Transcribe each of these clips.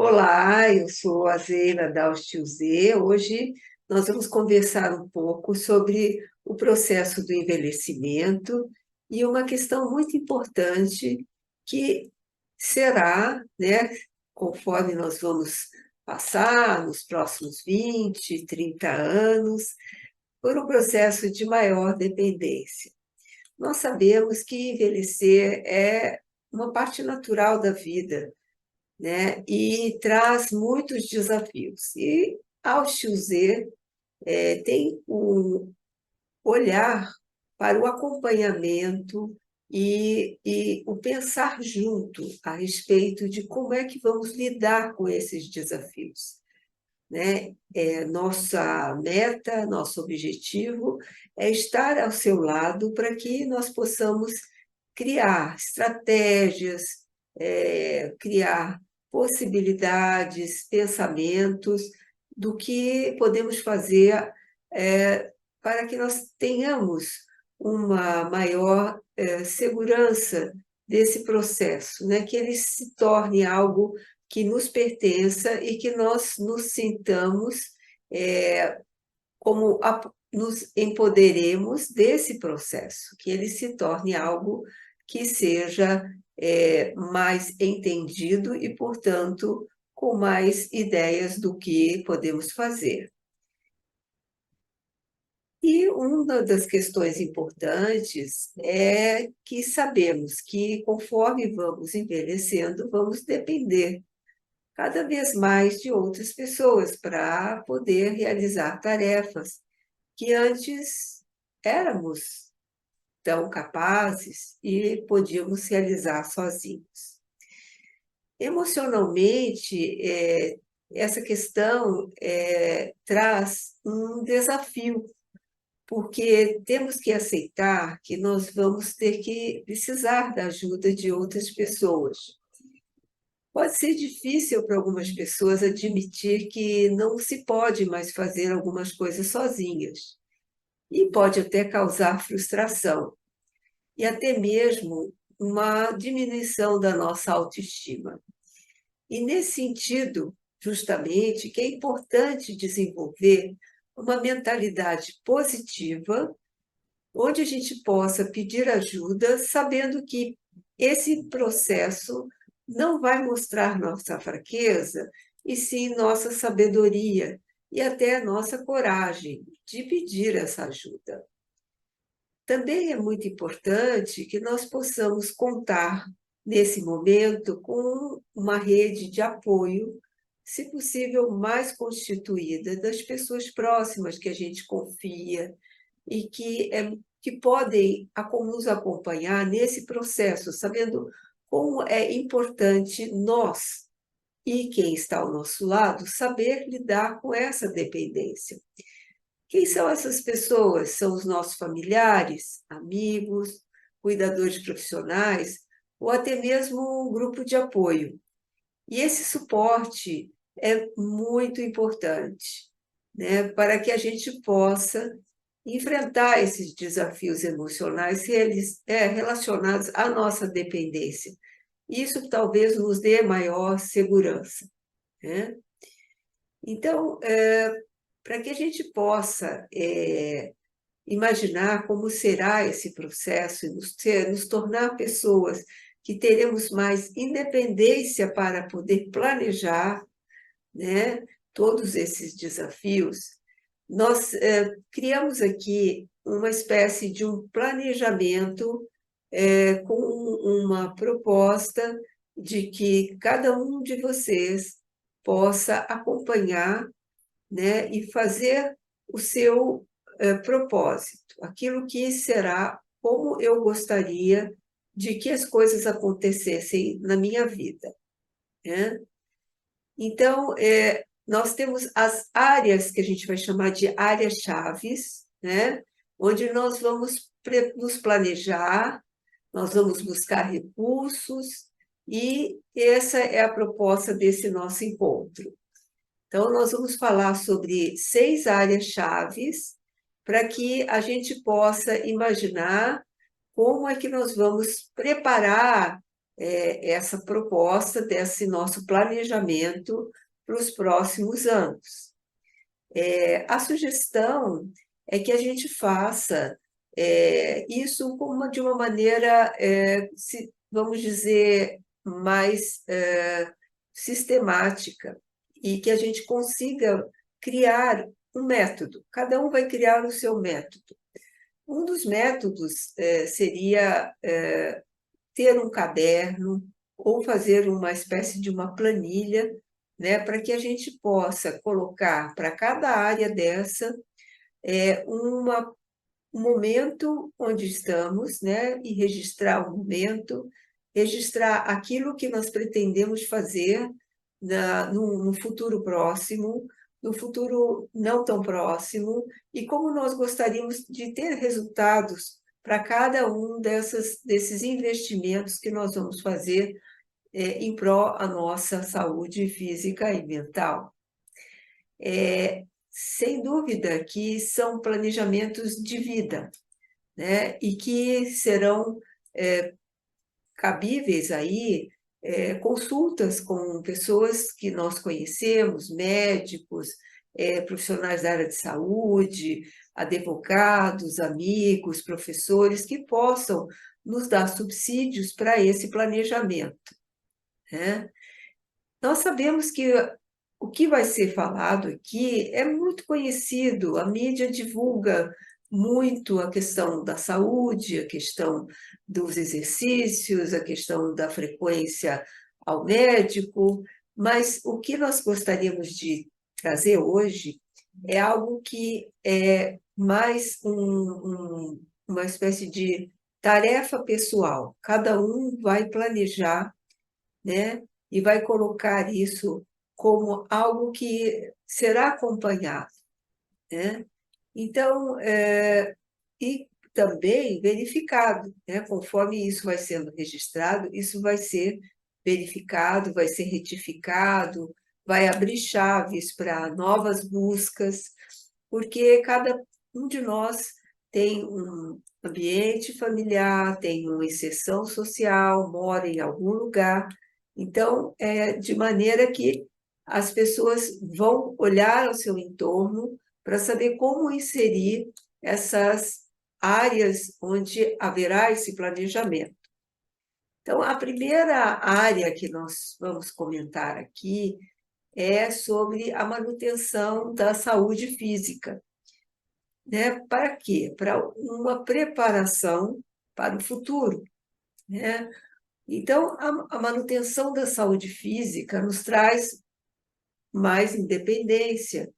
Olá, eu sou a Zeina da Z. Hoje nós vamos conversar um pouco sobre o processo do envelhecimento e uma questão muito importante que será, né, conforme nós vamos passar nos próximos 20, 30 anos, por um processo de maior dependência. Nós sabemos que envelhecer é uma parte natural da vida, né? E traz muitos desafios. E a Z tem um olhar para o acompanhamento e o pensar junto a respeito de como é que vamos lidar com esses desafios, né? Nossa meta, nosso objetivo é estar ao seu lado para que nós possamos criar estratégias, criar possibilidades, pensamentos do que podemos fazer para que nós tenhamos uma maior segurança desse processo, né? Que ele se torne algo que nos pertença e que nós nos sintamos como nos empoderemos desse processo, que ele se torne algo que seja mais entendido e, portanto, com mais ideias do que podemos fazer. E uma das questões importantes é que sabemos que, conforme vamos envelhecendo, vamos depender cada vez mais de outras pessoas para poder realizar tarefas que antes éramos tão capazes e podíamos realizar sozinhos. Emocionalmente, essa questão traz um desafio, porque temos que aceitar que nós vamos ter que precisar da ajuda de outras pessoas. Pode ser difícil para algumas pessoas admitir que não se pode mais fazer algumas coisas sozinhas, e pode até causar frustração, e até mesmo uma diminuição da nossa autoestima. E nesse sentido, justamente, que é importante desenvolver uma mentalidade positiva, onde a gente possa pedir ajuda, sabendo que esse processo não vai mostrar nossa fraqueza, e sim nossa sabedoria e até nossa coragem de pedir essa ajuda. Também é muito importante que nós possamos contar, nesse momento, com uma rede de apoio, se possível, mais constituída, das pessoas próximas que a gente confia e que podem nos acompanhar nesse processo, sabendo como é importante nós e quem está ao nosso lado saber lidar com essa dependência. Quem são essas pessoas? São os nossos familiares, amigos, cuidadores profissionais ou até mesmo um grupo de apoio. E esse suporte é muito importante, né, para que a gente possa enfrentar esses desafios emocionais relacionados à nossa dependência. Isso talvez nos dê maior segurança, né? Então, para que a gente possa imaginar como será esse processo e nos tornar pessoas que teremos mais independência para poder planejar, né, todos esses desafios, nós criamos aqui uma espécie de um planejamento com uma proposta de que cada um de vocês possa acompanhar, né, e fazer o seu propósito, aquilo que será como eu gostaria de que as coisas acontecessem na minha vida, né? Então, nós temos as áreas que a gente vai chamar de áreas-chaves, né? Onde nós vamos nos planejar, nós vamos buscar recursos, e essa é a proposta desse nosso encontro. Então, nós vamos falar sobre 6 áreas-chaves para que a gente possa imaginar como é que nós vamos preparar essa proposta desse nosso planejamento para os próximos anos. A sugestão é que a gente faça isso de uma maneira, vamos dizer, mais sistemática, e que a gente consiga criar um método. Cada um vai criar o seu método. Um dos métodos seria ter um caderno ou fazer uma espécie de uma planilha, né, para que a gente possa colocar para cada área dessa um momento onde estamos, né, e registrar o momento, registrar aquilo que nós pretendemos fazer no futuro próximo, no futuro não tão próximo, e como nós gostaríamos de ter resultados para cada um desses investimentos que nós vamos fazer em prol da nossa saúde física e mental. Sem dúvida que são planejamentos de vida, né? E que serão cabíveis aí consultas com pessoas que nós conhecemos, médicos, profissionais da área de saúde, advogados, amigos, professores, que possam nos dar subsídios para esse planejamento, né? Nós sabemos que o que vai ser falado aqui é muito conhecido, a mídia divulga muito a questão da saúde, a questão dos exercícios, a questão da frequência ao médico, mas o que nós gostaríamos de trazer hoje é algo que é mais uma espécie de tarefa pessoal. Cada um vai planejar, né? E vai colocar isso como algo que será acompanhado, né? Então, e também verificado, né? Conforme isso vai sendo registrado, isso vai ser verificado, vai ser retificado, vai abrir chaves para novas buscas, porque cada um de nós tem um ambiente familiar, tem uma inserção social, mora em algum lugar. Então, de maneira que as pessoas vão olhar ao seu entorno para saber como inserir essas áreas onde haverá esse planejamento. Então, a primeira área que nós vamos comentar aqui é sobre a manutenção da saúde física, né? Para quê? Para uma preparação para o futuro, né? Então, a manutenção da saúde física nos traz mais independência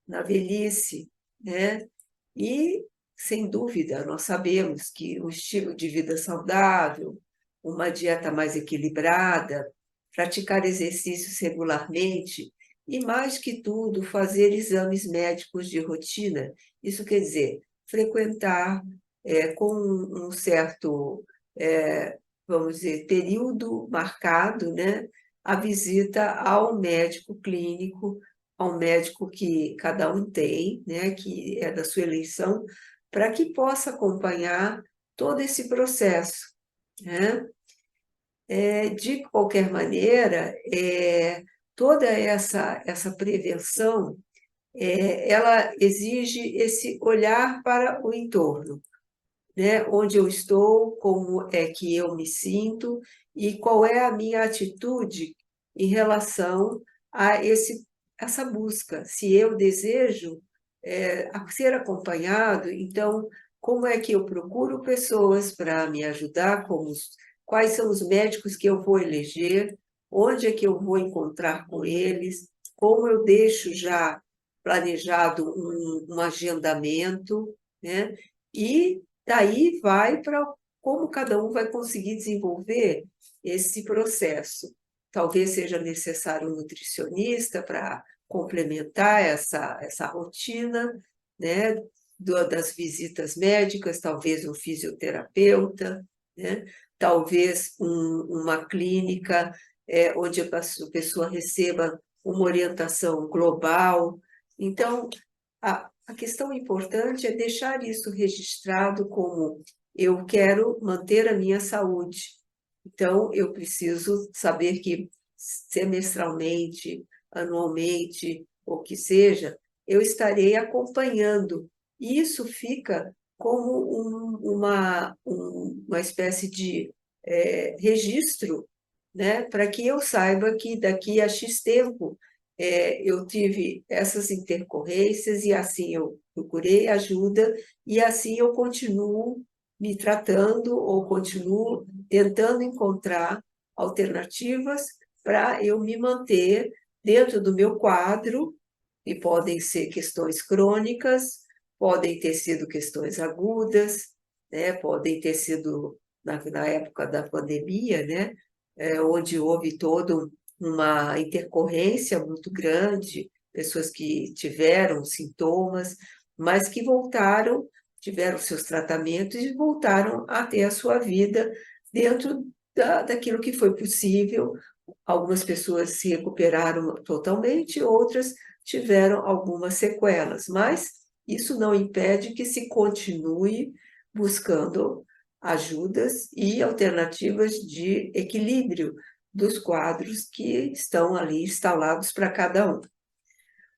na velhice, né? E, sem dúvida, nós sabemos que um estilo de vida saudável, uma dieta mais equilibrada, praticar exercícios regularmente e, mais que tudo, fazer exames médicos de rotina. Isso quer dizer, frequentar com um certo, vamos dizer, período marcado, né, a visita ao médico clínico, ao médico que cada um tem, né, que é da sua eleição, para que possa acompanhar todo esse processo, né? De qualquer maneira, toda essa prevenção, ela exige esse olhar para o entorno, né? Onde eu estou, como é que eu me sinto e qual é a minha atitude em relação a essa busca. Se eu desejo ser acompanhado, então, como é que eu procuro pessoas para me ajudar, quais são os médicos que eu vou eleger, onde é que eu vou encontrar com eles, como eu deixo já planejado um agendamento, né? E daí vai para como cada um vai conseguir desenvolver esse processo. Talvez seja necessário um nutricionista para complementar essa rotina, né, das visitas médicas, talvez um fisioterapeuta, né, talvez uma clínica onde a pessoa receba uma orientação global. Então, a questão importante é deixar isso registrado como eu quero manter a minha saúde, Então, eu preciso saber que semestralmente, anualmente, ou que seja, eu estarei acompanhando. E isso fica como uma espécie de registro, né, para que eu saiba que daqui a X tempo eu tive essas intercorrências e assim eu procurei ajuda e assim eu continuo me tratando ou continuo tentando encontrar alternativas para eu me manter dentro do meu quadro, e podem ser questões crônicas, podem ter sido questões agudas, né? Podem ter sido na época da pandemia, né? Onde houve toda uma intercorrência muito grande, pessoas que tiveram sintomas, mas que voltaram, tiveram seus tratamentos e voltaram a ter a sua vida dentro daquilo que foi possível. Algumas pessoas se recuperaram totalmente, outras tiveram algumas sequelas, mas isso não impede que se continue buscando ajudas e alternativas de equilíbrio dos quadros que estão ali instalados para cada um.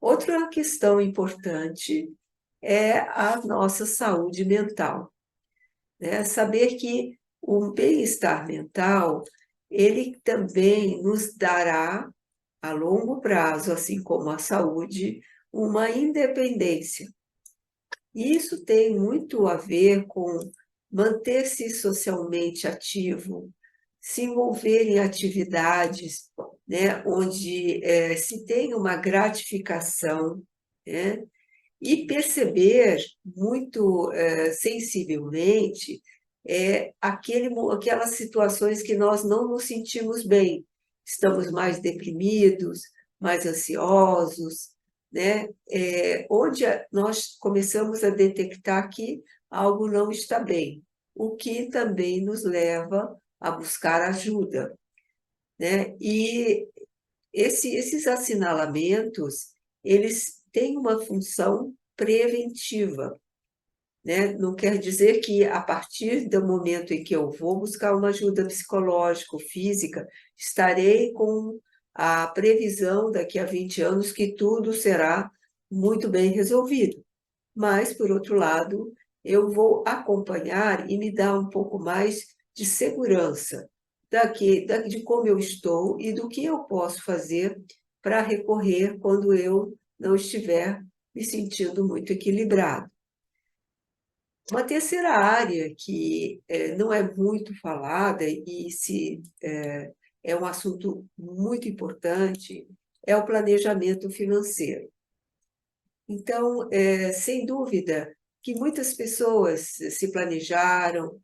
Outra questão importante é a nossa saúde mental, né? Saber que o bem-estar mental, ele também nos dará, a longo prazo, assim como a saúde, uma independência. E isso tem muito a ver com manter-se socialmente ativo, se envolver em atividades, né, onde se tem uma gratificação, né, e perceber muito sensivelmente aquelas situações que nós não nos sentimos bem. Estamos mais deprimidos, mais ansiosos, né? Onde nós começamos a detectar que algo não está bem, o que também nos leva a buscar ajuda, né? E esses assinalamentos, eles têm uma função preventiva, né? Não quer dizer que a partir do momento em que eu vou buscar uma ajuda psicológica ou física, estarei com a previsão daqui a 20 anos que tudo será muito bem resolvido. Mas, por outro lado, eu vou acompanhar e me dar um pouco mais de segurança de como eu estou e do que eu posso fazer para recorrer quando eu não estiver me sentindo muito equilibrado. Uma terceira área que não é muito falada e é um assunto muito importante é o planejamento financeiro. Então, sem dúvida que muitas pessoas se planejaram,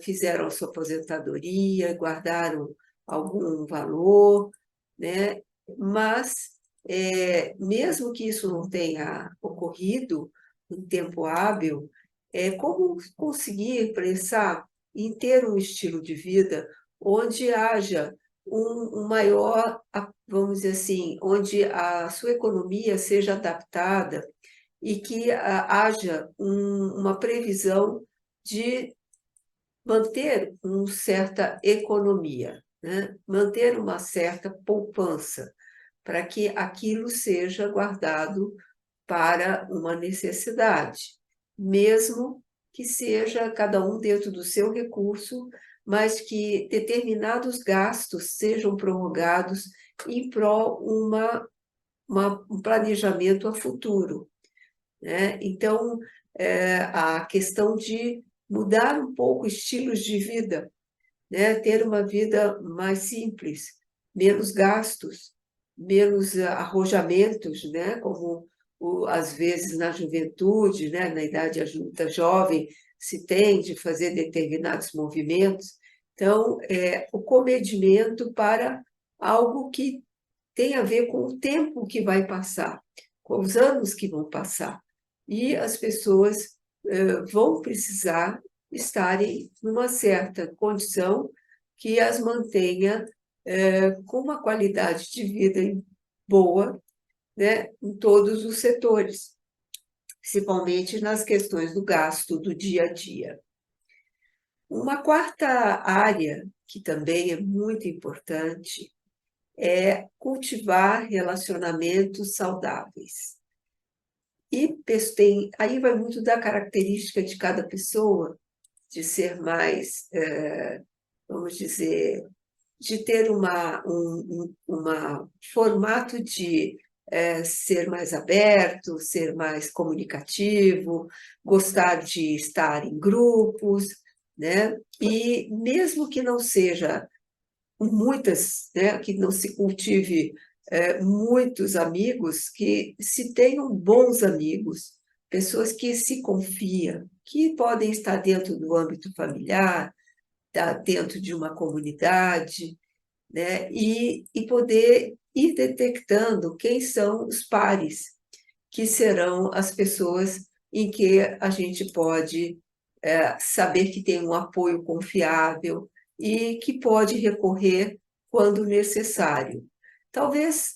fizeram a sua aposentadoria, guardaram algum valor, né? Mas, mesmo que isso não tenha ocorrido em tempo hábil, como conseguir pensar em ter um estilo de vida onde haja um maior, vamos dizer assim, onde a sua economia seja adaptada e que haja uma previsão de manter uma certa economia, né? Manter uma certa poupança, para que aquilo seja guardado para uma necessidade, mesmo que seja cada um dentro do seu recurso, mas que determinados gastos sejam prorrogados em prol um planejamento a futuro, né? Então, a questão de mudar um pouco estilos de vida, né? Ter uma vida mais simples, menos gastos, menos arrojamentos, né? Como às vezes na juventude, né? Na idade adulta jovem, se tem de fazer determinados movimentos. Então, o comedimento para algo que tem a ver com o tempo que vai passar, com os anos que vão passar. E as pessoas vão precisar estarem numa certa condição que as mantenha com uma qualidade de vida boa, né, em todos os setores, principalmente nas questões do gasto do dia a dia. Uma quarta área que também é muito importante, é cultivar relacionamentos saudáveis. E aí vai muito da característica de cada pessoa, de ser mais, vamos dizer, de ter uma formato de ser mais aberto, ser mais comunicativo, gostar de estar em grupos, né? E mesmo que não seja muitas, né, que não se cultive muitos amigos, que se tenham bons amigos, pessoas que se confiam, que podem estar dentro do âmbito familiar, dentro de uma comunidade, né, e poder ir detectando quem são os pares, que serão as pessoas em que a gente pode saber que tem um apoio confiável e que pode recorrer quando necessário. Talvez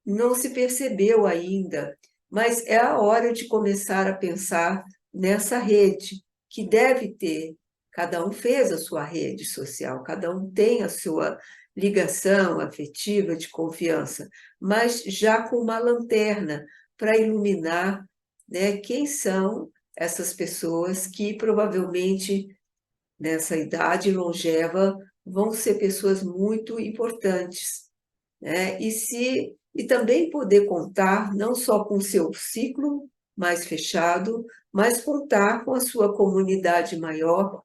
não se percebeu ainda, mas é a hora de começar a pensar nessa rede que deve ter. Cada um fez a sua rede social, cada um tem a sua ligação afetiva de confiança, mas já com uma lanterna para iluminar, né, quem são essas pessoas que provavelmente nessa idade longeva vão ser pessoas muito importantes, né? E também poder contar não só com o seu ciclo mais fechado, mas contar com a sua comunidade maior,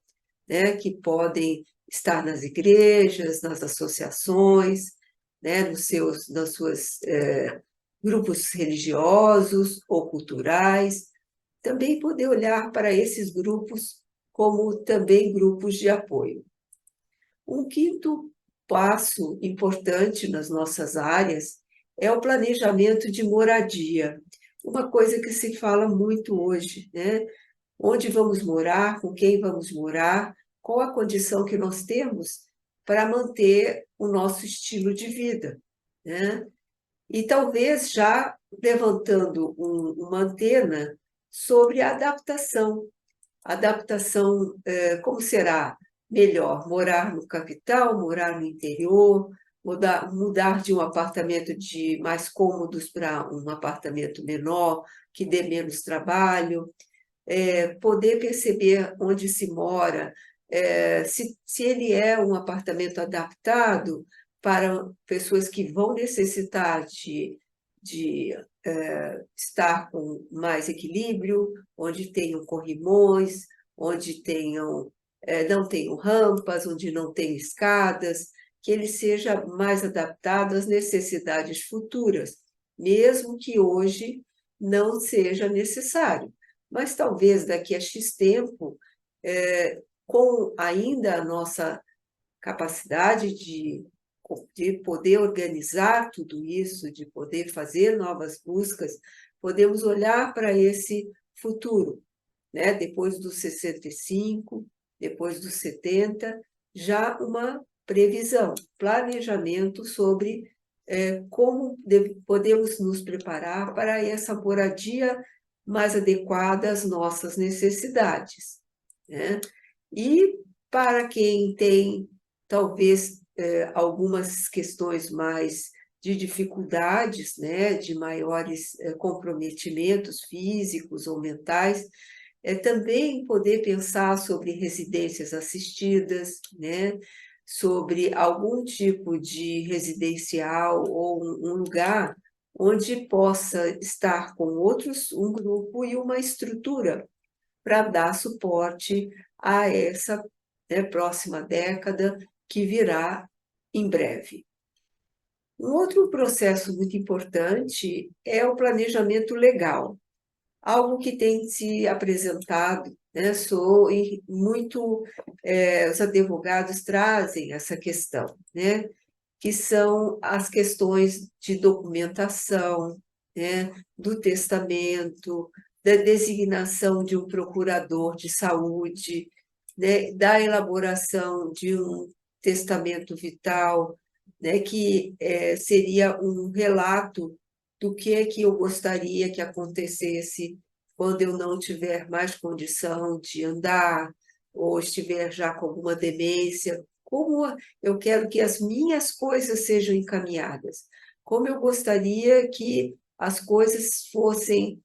né? Que podem estar nas igrejas, nas associações, né? Nas suas grupos religiosos ou culturais, também poder olhar para esses grupos como também grupos de apoio. Um quinto passo importante nas nossas áreas é o planejamento de moradia, uma coisa que se fala muito hoje, né? Onde vamos morar, com quem vamos morar, qual a condição que nós temos para manter o nosso estilo de vida, né? E talvez já levantando uma antena sobre a adaptação. Adaptação, como será melhor? Morar no capital, morar no interior, mudar de um apartamento de mais cômodos para um apartamento menor, que dê menos trabalho, poder perceber onde se mora, se ele é um apartamento adaptado para pessoas que vão necessitar de estar com mais equilíbrio, onde tenham corrimões, onde não tenham rampas, onde não tenham escadas, que ele seja mais adaptado às necessidades futuras, mesmo que hoje não seja necessário. Mas talvez daqui a X tempo, com ainda a nossa capacidade de poder organizar tudo isso, de poder fazer novas buscas, podemos olhar para esse futuro, né? Depois dos 65, depois dos 70, já uma previsão, planejamento sobre como podemos nos preparar para essa moradia mais adequada às nossas necessidades, né? E para quem tem, talvez, algumas questões mais de dificuldades, né, de maiores comprometimentos físicos ou mentais, também poder pensar sobre residências assistidas, né, sobre algum tipo de residencial ou um lugar onde possa estar com outros, um grupo e uma estrutura para dar suporte a essa, né, próxima década que virá em breve. Um outro processo muito importante é o planejamento legal, algo que tem se apresentado, né? Os advogados trazem essa questão, né? Que são as questões de documentação, né? Do testamento, da designação de um procurador de saúde, né? Da elaboração de um testamento vital, né? Que seria um relato do que é que eu gostaria que acontecesse quando eu não tiver mais condição de andar ou estiver já com alguma demência, como eu quero que as minhas coisas sejam encaminhadas, como eu gostaria que as coisas fossem,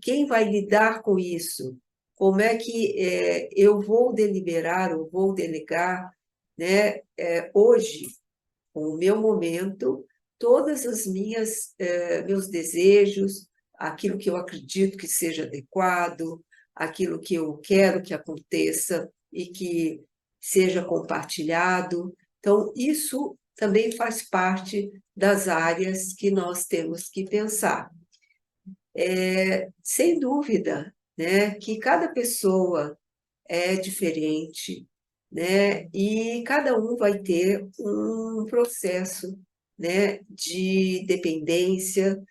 quem vai lidar com isso, como é que eu vou deliberar ou vou delegar, né? Hoje, com o meu momento, todas as meus desejos, aquilo que eu acredito que seja adequado, aquilo que eu quero que aconteça e que seja compartilhado. Então, isso também faz parte das áreas que nós temos que pensar. Sem dúvida, né, que cada pessoa é diferente, né? E cada um vai ter um processo, né, de dependência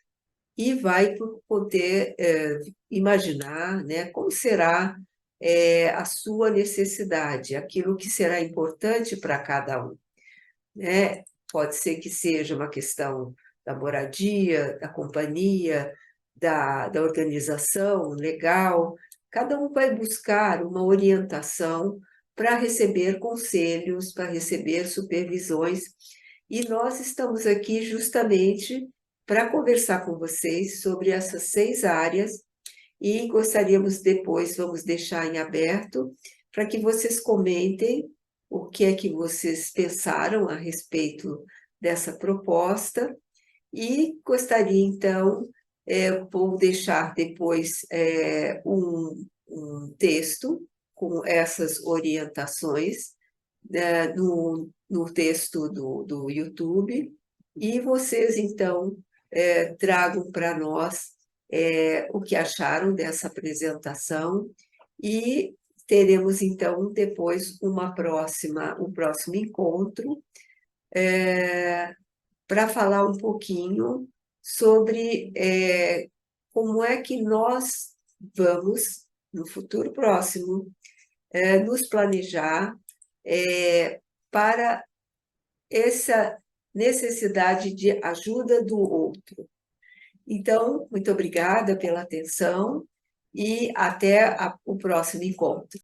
e vai poder imaginar, né, como será a sua necessidade, aquilo que será importante para cada um, né? Pode ser que seja uma questão da moradia, da companhia, da organização legal. Cada um vai buscar uma orientação para receber conselhos, para receber supervisões. E nós estamos aqui justamente para conversar com vocês sobre essas 6 áreas e gostaríamos depois, vamos deixar em aberto, para que vocês comentem o que é que vocês pensaram a respeito dessa proposta e gostaria, então, vou deixar depois um texto com essas orientações, né, no texto do YouTube, e vocês, então, tragam para nós o que acharam dessa apresentação e teremos, então, depois um próximo encontro para falar um pouquinho sobre como é que nós vamos, no futuro próximo, nos planejar para essa necessidade de ajuda do outro. Então, muito obrigada pela atenção e até o próximo encontro.